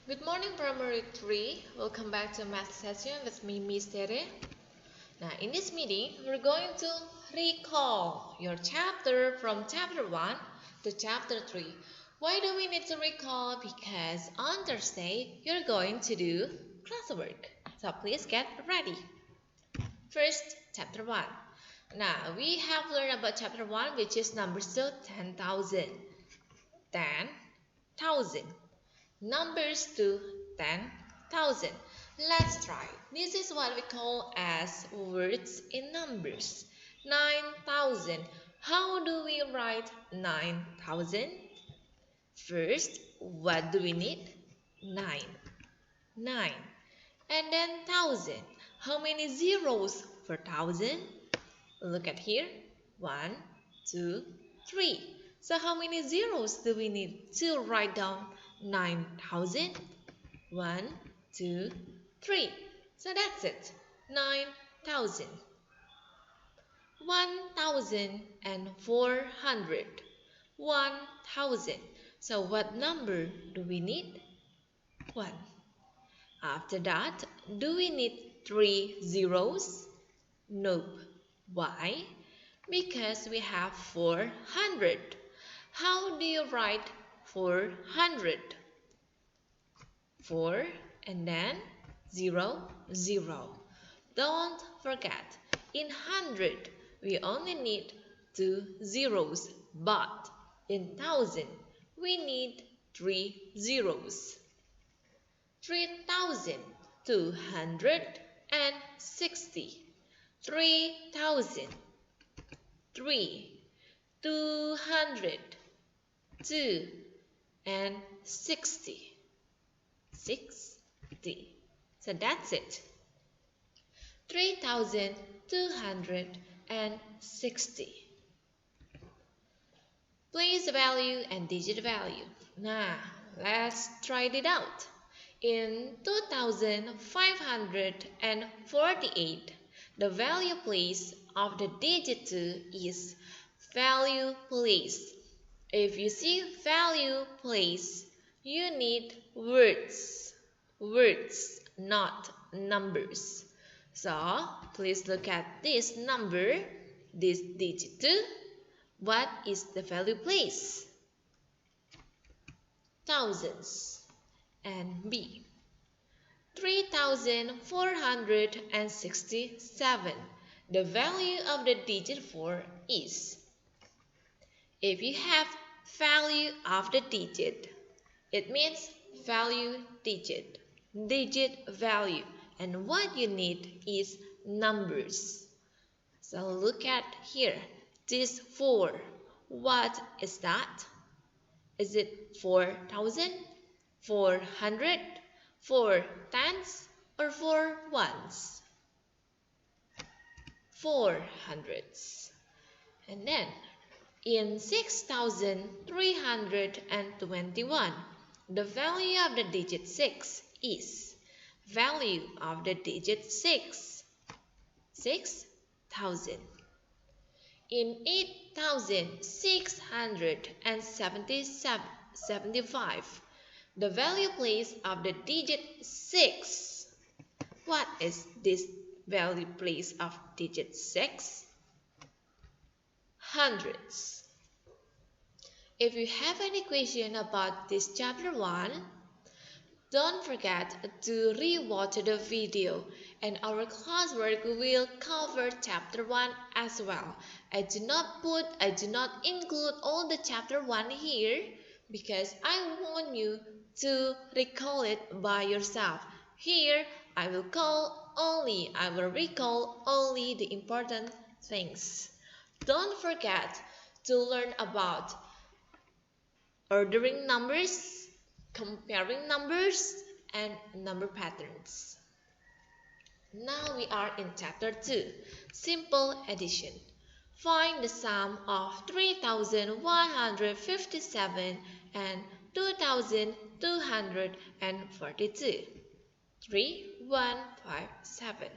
Good morning, Primary 3. Welcome back to Math session with me, Miss Tere. Now, in this meeting, we're going to recall your chapter from chapter 1 to chapter 3. Why do we need to recall? Because on Thursday, you're going to do classwork. So please get ready. First, chapter 1. Now, we have learned about chapter 1, which is numbers to 10,000. 10,000. Numbers to 10,000. Let's try. This is what we call as words in numbers. 9,000. How do we write 9,000? First, what do we need? 9. 9. And then 1,000. How many zeros for 1,000? Look at here. 1, 2, 3. So how many zeros do we need to write down 9,000? 1, 2, 3. So that's it. 9,000. 1,400. 1,000. So what number do we need? 1. After that, do we need 3 zeros? Nope. Why? Because we have 400. How do you write 400? 4 and then 0, 0. Don't forget, in 100, we only need 2 zeros, but in 1,000, we need 3 zeros. 3,260. 3,000. 3, 200, 2, and 60. 60. So that's it. 3,260. Place value and digit value. Now, let's try it out. In 2,548, the value place of the digit 2 is value place. If you see value place, you need words. Words, not numbers. So, please look at this number, this digit 2. What is the value place? Thousands. And B. 3,467. The value of the digit 4 is. If you have value of the digit, it means value digit, digit value. And what you need is numbers. So look at here, this 4. What is that? Is it 4,000, 400, 4 tens, or 4 ones? 4 hundreds. And then in 6,321, the value of the digit 6 is value of the digit 6, 6,000. In 8,675, the value place of the digit 6. What is this value place of digit 6? Hundreds. If you have any question about this chapter 1, don't forget to rewatch the video, and our classwork will cover chapter 1 as well. I do not include all the chapter 1 here because I want you to recall it by yourself. Here I will recall only the important things. Don't forget to learn about ordering numbers, comparing numbers, and number patterns. Now we are in chapter 2, simple addition. Find the sum of 3,157 and 2,242. 3,157.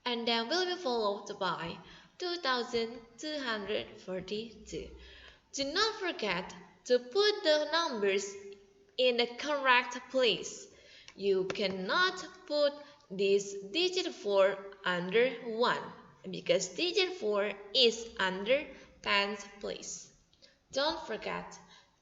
And then will be followed by 2,242. Do not forget to put the numbers in the correct place. You cannot put this digit 4 under 1 because digit 4 is under tens place. Don't forget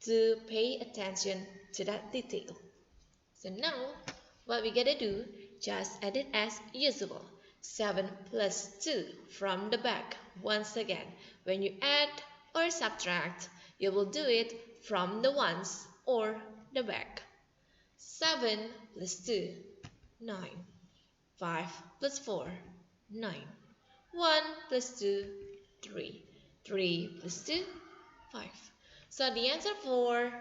to pay attention to that detail. So now, what we gotta do, just add it as usual. 7 plus 2 from the back. Once again, when you add or subtract, you will do it from the ones or the back. 7 plus 2, 9. 5 plus 4, 9. 1 plus 2, 3. 3 plus 2, 5. So the answer for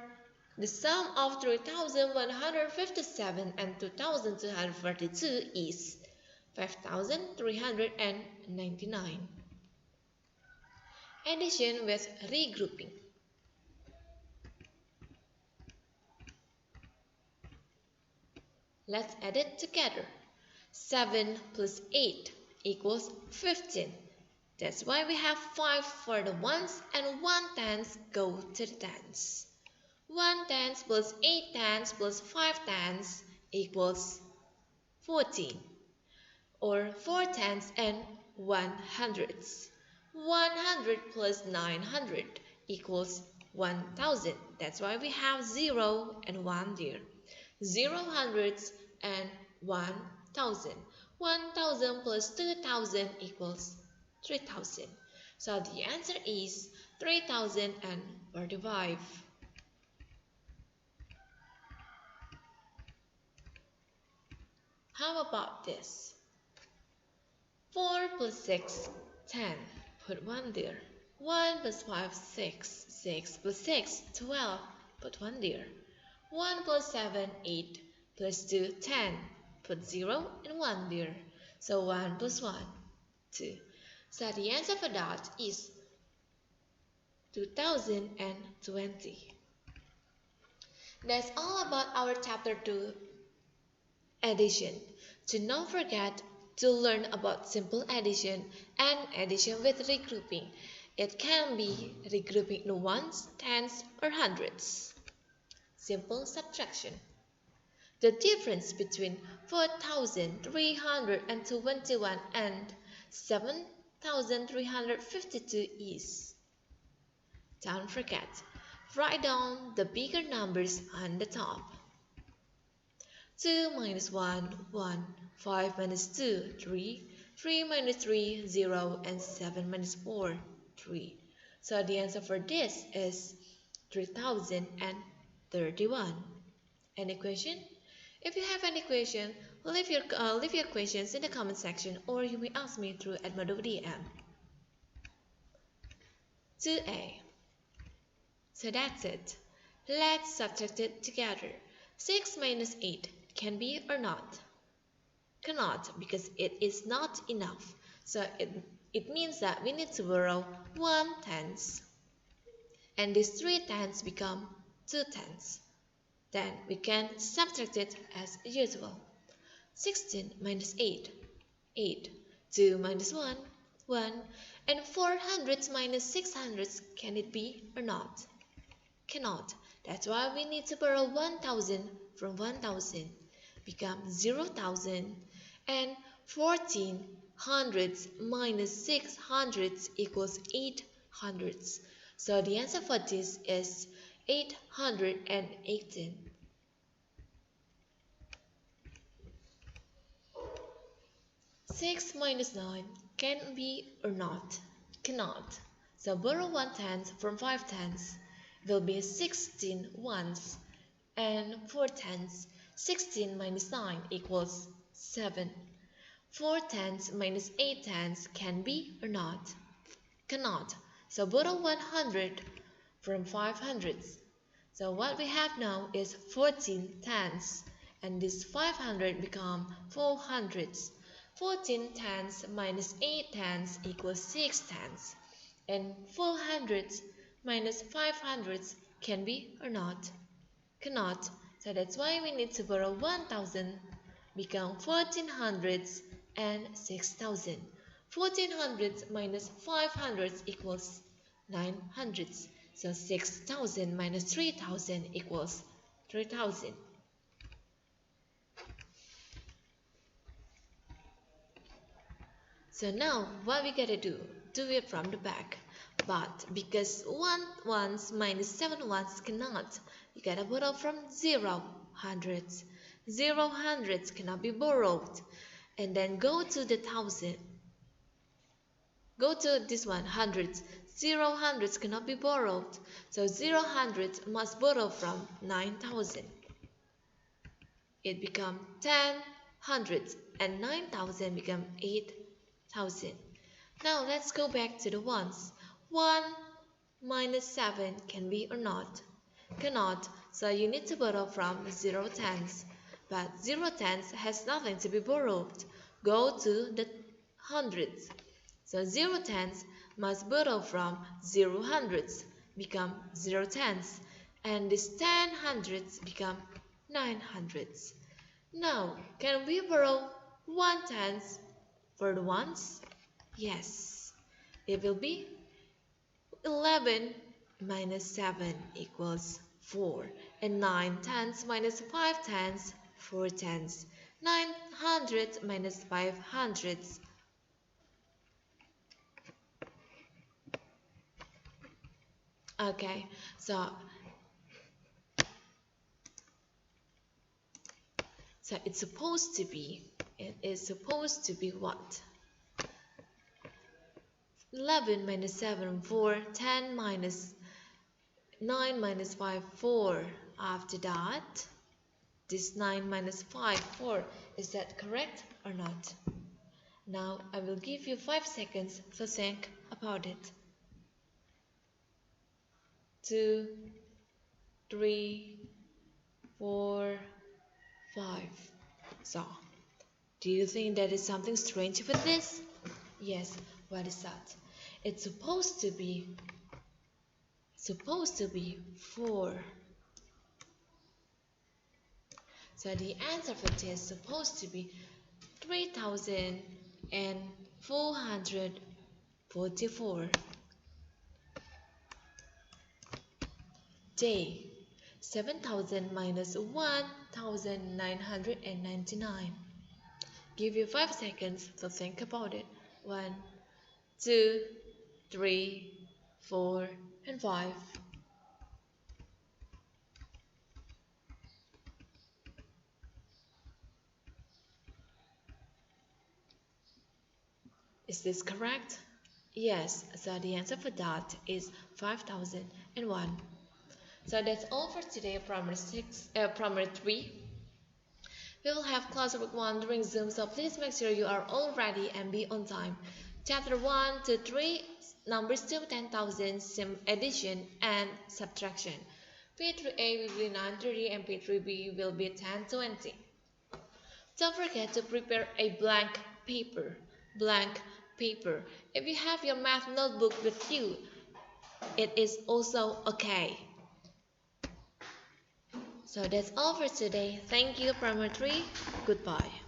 the sum of 3,157 and 2,242 is 5,399. Addition with regrouping. Let's add it together. 7 plus 8 equals 15. That's why we have 5 for the ones and 1 tens go to the tens. 1 tens plus 8 tens plus 5 tens equals 14. Or 4 tens and 1 hundredths. 100 plus 900 equals 1000. That's why we have 0 and 1 there. 0 hundredths and 1000. 1000 plus 2000 equals 3000. So the answer is 3045. How about this? 4 plus 6, 10. Put 1 there. 1 plus 5, 6. 6 plus 6, 12. Put 1 there. 1 plus 7, 8. Plus 2, 10. Put 0 and 1 there. So 1 plus 1, 2. So the answer for that is 2020. That's all about our chapter 2 addition. Do not forget to learn about simple addition and addition with regrouping. It can be regrouping in ones, tens, or hundreds. Simple subtraction. The difference between 4,321 and 7,352 is. Don't forget, write down the bigger numbers on the top. 2 minus 1, 1. 5 minus 2, 3. 3 minus 3, 0. And 7 minus 4, 3. So the answer for this is 3031. Any question? If you have any question, leave your questions in the comment section, or you may ask me through @MadoDM. 2a. So that's it. Let's subtract it together. 6 minus 8 can be or not? Cannot, because it is not enough. So it means that we need to borrow 1 tenth. And these 3 tenths become 2 tenths. Then we can subtract it as usual. 16 minus 8, 8. 2 minus 1, 1. And 4 hundredths minus 6 hundredths, can it be or not? Cannot. That's why we need to borrow 1,000 from 1,000. Become 0,000. And 14 hundredths minus 6 hundredths equals 8 hundredths. So the answer for this is 818. Six minus 9 can be or not? Cannot. So borrow 1 tenth from 5 tenths will be 16 ones. And 4 tenths. 16 minus 9 equals 7. 4 tenths minus 8 tenths can be or not? Cannot. So borrow 100 from 5 hundredths. So what we have now is 14 tenths, and this 500 become 4 hundredths. 14 tenths minus 8 tenths equals 6 tenths, and 4 hundredths minus 5 hundredths can be or not? Cannot. So that's why we need to borrow 1,000, become 14 hundredths and 6,000. 14 hundredths minus 5 hundredths equals 9 hundredths. So 6,000 minus 3,000 equals 3,000. So now what we gotta do? Do it from the back. But because 1 ones minus 7 ones cannot, you gotta borrow from 0 hundreds. 0 hundreds cannot be borrowed. And then go to the thousand. Go to this one, hundreds. 0 hundreds cannot be borrowed. So 0 hundreds must borrow from 9,000. It become 10 hundreds and 9,000 become 8,000. Now let's go back to the ones. 1 minus 7 can be or not? Cannot, so you need to borrow from 0 tens. But 0 tens has nothing to be borrowed. Go to the hundreds. So 0 tens must borrow from 0 hundreds, become 0 tens. And this 10 hundreds become 9 hundreds. Now, can we borrow 1 tens for the ones? Yes. It will be 11 minus 7 equals 4. And 9 tenths minus 5 tenths, 4 tenths. 900 minus 500. Okay, so it is supposed to be what? 11 minus 7, 4, 10 minus 9 minus 5, 4. After that, this 9 minus 5, 4. Is that correct or not? Now I will give you 5 seconds to think about it. 2, 3, 4, 5. So, do you think there is something strange with this? Yes, what is that? It's supposed to be 4. So the answer for this is supposed to be 3,444. J. 7,000 minus 1,999. Give you 5 seconds to think about it. 1, 2, 3, 4, and 5. Is this correct? Yes, so the answer for that is 5,001. So that's all for today, Primary 3. We will have Classwork 1 during Zoom, so please make sure you are all ready and be on time. Chapter 1 to 3, numbers to 10,000, addition and subtraction. P3A will be 930 and P3B will be 1020. Don't forget to prepare a blank paper. If you have your math notebook with you, it is also okay. So that's all for today. Thank you, Primary 3. Goodbye.